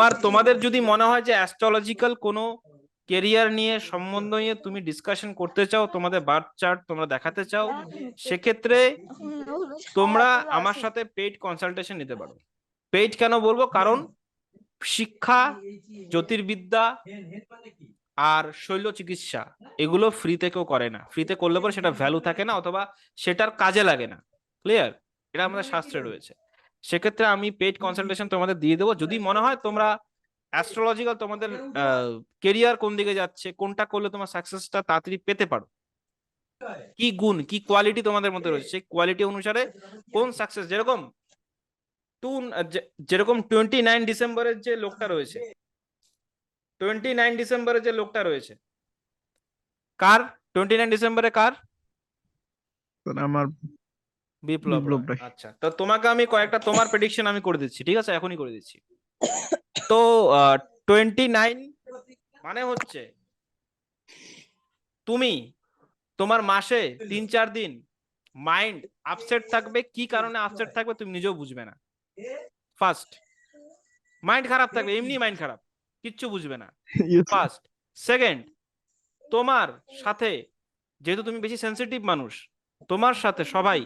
আর তোমাদের যদি মনে হয় যে অ্যাস্ট্রোলজিক্যাল কোনো কেরিয়ার নিয়ে সম্বন্ধ নিয়ে তুমি ডিসকাশন করতে চাও, তোমাদের বার্থ চার্ট তোমরা দেখাতে চাও, সেক্ষেত্রে তোমরা আমার সাথে পেইড কনসালটেশন নিতে পারো। পেইড কেন বলবো, কারণ শিক্ষা, জ্যোতির্বিদ্যা আর শৈল চিকিৎসা এগুলো ফ্রিতে কেউ করে না। ফ্রিতে করলে পরে সেটা ভ্যালু থাকে না, অথবা সেটার কাজে লাগে না। ক্লিয়ার? এটা আমাদের শাস্ত্রে রয়েছে। সেক্ষেত্রে আমি পেইড কনসালটেশন তোমাদের দিয়ে দেবো। যদি মনে হয় তোমরা অ্যাস্ট্রোলজিক্যাল তোমাদের কেরিয়ার কোন দিকে যাচ্ছে, কোনটা করলে তোমার সাকসেসটা তাড়াতাড়ি পেতে পারো, কি গুণ কি কোয়ালিটি তোমাদের মধ্যে রয়েছে, সেই কোয়ালিটি অনুসারে কোন সাকসেস, যেরকম 29 ডিসেম্বরের যে লোকটা রয়েছে, 29 ডিসেম্বরে যে লোকটা রয়েছে, কার 29 ডিসেম্বরে কার? আমার বিপ্লব বিপ্লব রায়। রায়। আচ্ছা, তো তোমাকে আমি কয়েকটা তোমার প্রেডিকশন আমি করে দিচ্ছি, ঠিক আছে? এখনই করে দিচ্ছি। তো 29 মানে হচ্ছে তুমি তোমার মাসে 3-4 দিন মাইন্ড আপসেট থাকবে। কি কারণে আপসেট থাকবে তুমি নিজেও বুঝবে না। ফার্স্ট, মাইন্ড খারাপ থাকবে, এমনি মাইন্ড খারাপ, কিচ্ছু বুঝবে না। ফার্স্ট। সেকেন্ড, তোমার সাথে, যেহেতু তুমি বেশি সেন্সিটিভ মানুষ, তোমার সাথে সবাই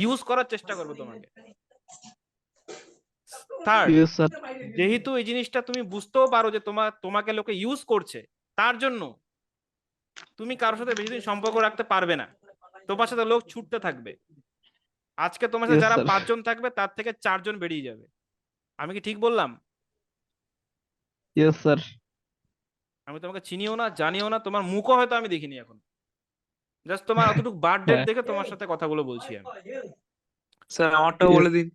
ইউজ করার চেষ্টা করবে তোমাকে। Third, Yes, sir. যেহেতু এই জিনিসটা তুমি বুঝতেও পারো যে তোমাকে লোকে ইউজ করছে, তার জন্য তুমি কারোর সাথে বেশি দিন সম্পর্ক রাখতে পারবে না। তোমার সাথে লোক ছুটতে থাকবে। আজকে তোমার সাথে Yes, যারা sir. 5 জন থাকবে, তার থেকে 4 জন বেরিয়ে যাবে। আমি কি ঠিক বললাম? Yes, sir. আমি তোমাকে চিনিও না, জানিও না, তোমার মুখও হয়তো আমি দেখিনি এখন। জাস্ট তোমার অতটুকু বার্থ ডেট হ্যাঁ দেখে তোমার সাথে কথাগুলো বলছি আমি। স্যার আমারটাও বলে দিন।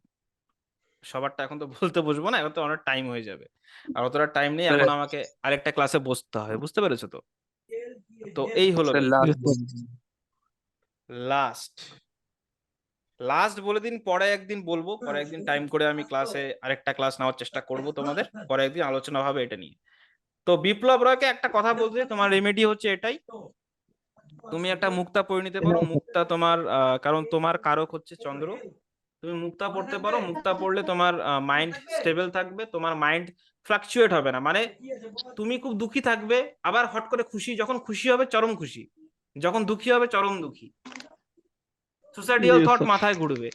সবারটা এখন তো বলতে বসবো না, এখন তো অনেক টাইম হয়ে যাবে, আর অতটা টাইম নেই স্যার এখন। আমাকে আরেকটা ক্লাসে বসতে হবে, বুঝতে পেরেছো তো? তো এই হলো sir Yes, sir. Last last বলে দিন। পরে একদিন বলবো, পরে একদিন টাইম করে আমি ক্লাসে আরেকটা ক্লাস নেওয়ার চেষ্টা করব তোমাদের, পরে একদিন আলোচনা হবে এটা নিয়ে। তো বিপ্লব রায়কে একটা কথা বলতে, তোমার রেমেডি হচ্ছে এটাই, তুমি একটা মুক্তা পড়ে নিতে পারো। মুক্তা তোমার কারণ তোমার কারক হচ্ছে চন্দ্র, তুমি মুক্তা পড়তে পারো। মুক্তা পড়লে তোমার মাইন্ড স্টেবল থাকবে, তোমার মাইন্ড ফ্লাকচুয়েট হবে না। মানে তুমি খুব দুঃখী থাকবে, আবার হট করে খুশি, যখন খুশি হবে চরম খুশি, যখন দুঃখী হবে চরম দুঃখী, সুসাইডিয়াল Yes, থট sir. মাথায় ঘুরবে।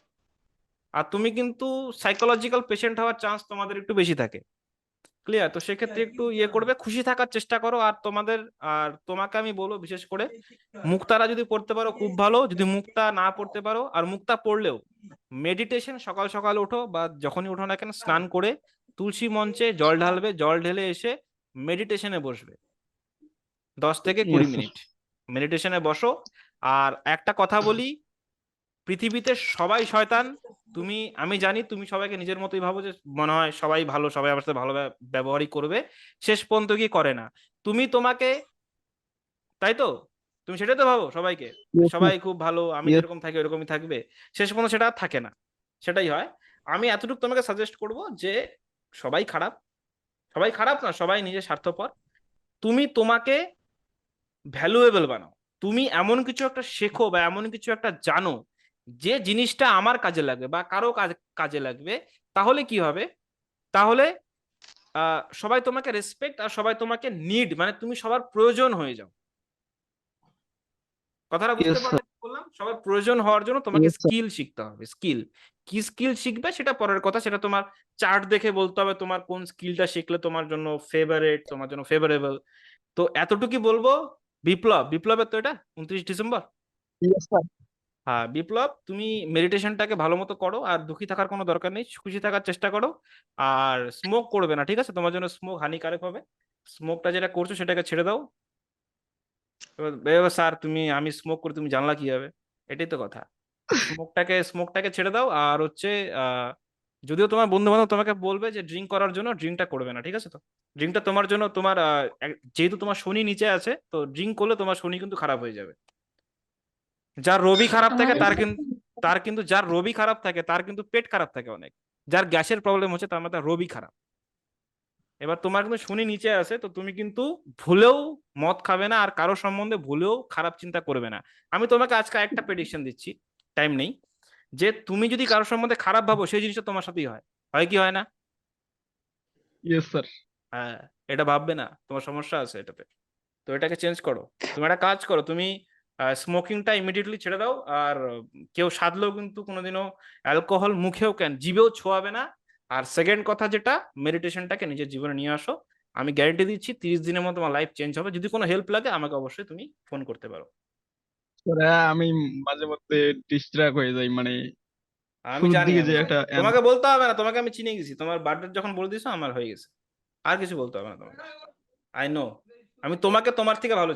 আর তুমি কিন্তু সাইকোলজিক্যাল পেশেন্ট হওয়ার চান্স তোমাদের একটু বেশি থাকে। ক্লিয়ার? তো সেক্ষেত্রে একটু ইয়ে করবে, খুশি থাকার চেষ্টা করো। আর তোমাকে আমি বলবো বিশেষ করে মুক্তারা যদি পড়তে পারো খুব ভালো, যদি মুক্তা না পড়তে পারো, আর মুক্তা পড়লেও মেডিটেশন, সকাল সকাল ওঠো বা যখনই ওঠো না কেন, স্নান করে তুলসী মঞ্চে জল ঢালবে, জল ঢেলে এসে মেডিটেশনে বসবে 10 থেকে 20 Yes, sir. মিনিট মেডিটেশনে বসো। আর একটা কথা বলি, পৃথিবীতে সবাই শয়তান। আমি জানি তুমি সবাইকে নিজের মতোই ভাবো, যে মনে হয় সবাই ভালো, সবাই আমার সাথে ভালো ব্যবহারই করবে, শেষ পর্যন্ত কি করে না। তোমাকে, তাই তো? তুমি সেটাই তো ভাবো সবাইকে, Yes, sir. সবাই খুব ভালো, আমি Yes. যেরকম থাকি ওরকমই থাকবে, শেষ পর্যন্ত সেটা আর থাকে না। সেটাই হয়। আমি এতটুকু তোমাকে সাজেস্ট করব যে সবাই খারাপ, সবাই খারাপ না, সবাই নিজের স্বার্থপর। তুমি তোমাকে ভ্যালুয়েবল বানাও। তুমি এমন কিছু একটা শেখো বা এমন কিছু একটা জানো, যে জিনিসটা আমার কাজে লাগবে বা কারো কাজে লাগবে। তাহলে কি হবে? তাহলে সবাই তোমাকে রেসপেক্ট আর সবাই তোমাকে নিড, মানে তুমি সবার প্রয়োজন হয়ে যাও। কথাটা বুঝতে Yes, sir. বললাম? সবার প্রয়োজন হওয়ার জন্য তোমাকে Yes, sir. স্কিল শিখতে হবে। স্কিল, কি স্কিল শিখবে সেটা পরের কথা, সেটা তোমার চার্ট দেখে বলতে হবে তোমার কোন স্কিলটা শিখলে তোমার জন্য ফেভারেট, তোমার জন্য ফেভারেবল। তো এতটুকুই বলবো। বিপ্লবের তো এটা 29 ডিসেম্বর। Yes, sir. হ্যাঁ বিপ্লব, তুমি মেডিটেশনটাকে ভালো মতো করো, আর দুঃখী থাকার কোনো দরকার নেই, খুশি থাকার চেষ্টা করো। আর স্মোক করবে না, ঠিক আছে? তোমার জন্য স্মোক হানিকারক হবে। স্মোকটা যেটা করছো সেটাকে ছেড়ে দাও। এবার স্যার আমি স্মোক করি, তুমি জানলা কিভাবে? এটাই তো কথা। স্মোকটাকে ছেড়ে দাও। আর হচ্ছে যদিও তোমার বন্ধু বান্ধব তোমাকে বলবে যে ড্রিঙ্ক করার জন্য, ড্রিঙ্কটা করবে না, ঠিক আছে? তো ড্রিঙ্কটা তোমার জন্য, যেহেতু তোমার শনি নিচে আছে, তো ড্রিঙ্ক করলে তোমার শনি কিন্তু খারাপ হয়ে যাবে। যার রবি খারাপ থাকে তার কিন্তু যার রবি খারাপ থাকে তার কিন্তু পেট খারাপ থাকে অনেক। যার গ্যাসের প্রবলেম হচ্ছে তার মধ্যে রবি খারাপ। এবার তোমার কিন্তু শনি নিচে আছে, তো তুমি কিন্তু ভুলেও মদ খাবে না, আর কারো সম্বন্ধে ভুলেও খারাপ চিন্তা করবে না। আমি তোমাকে আজকে একটা প্রেডিকশন দিচ্ছি, টাইম নেই, যে তুমি যদি কারো সম্বন্ধে খারাপ ভাবো, সেই জিনিসটা তোমার সাথেই হয়। হয় কি হয় না? Yes sir. হ্যাঁ, এটা ভাববে না, তোমার সমস্যা আছে এটাতে। তো এটাকে চেঞ্জ করো। তুমি একটা কাজ করো, তুমি স্মোকিংটা ইমিডিয়েটলি ছেড়ে দাও। আর কেউ সাধলেও কিন্তু কোনোদিনও অ্যালকোহল মুখেও কেন জিভেও ছোঁয়াবে না। আর সেকেন্ড কথা যেটা, মেডিটেশনটাকে নিজের জীবনে নিয়ে আসো। আমি গ্যারেন্টি দিচ্ছি 30 দিনের মধ্যে তোমার লাইফ চেঞ্জ হবে। যদি কোনো হেল্প লাগে আমাকে অবশ্যই তুমি ফোন করতে পারো। স্যার হ্যাঁ, আমি মাঝে মধ্যে ডিস্ট্রাক্ট হয়ে যাই, মানে আমি শুরুর জানি, দিকে আমি যে জানি, একটা তোমাকে বলতে হবে না, তোমাকে আমি চিনে গেছি। তোমার বার্থডে যখন বলে দিছো আমার হয়ে গেছে, আর কিছু বলতে হবে না তোমাকে। আই নো, আমি তোমাকে তোমার থেকে ভালো চিনি।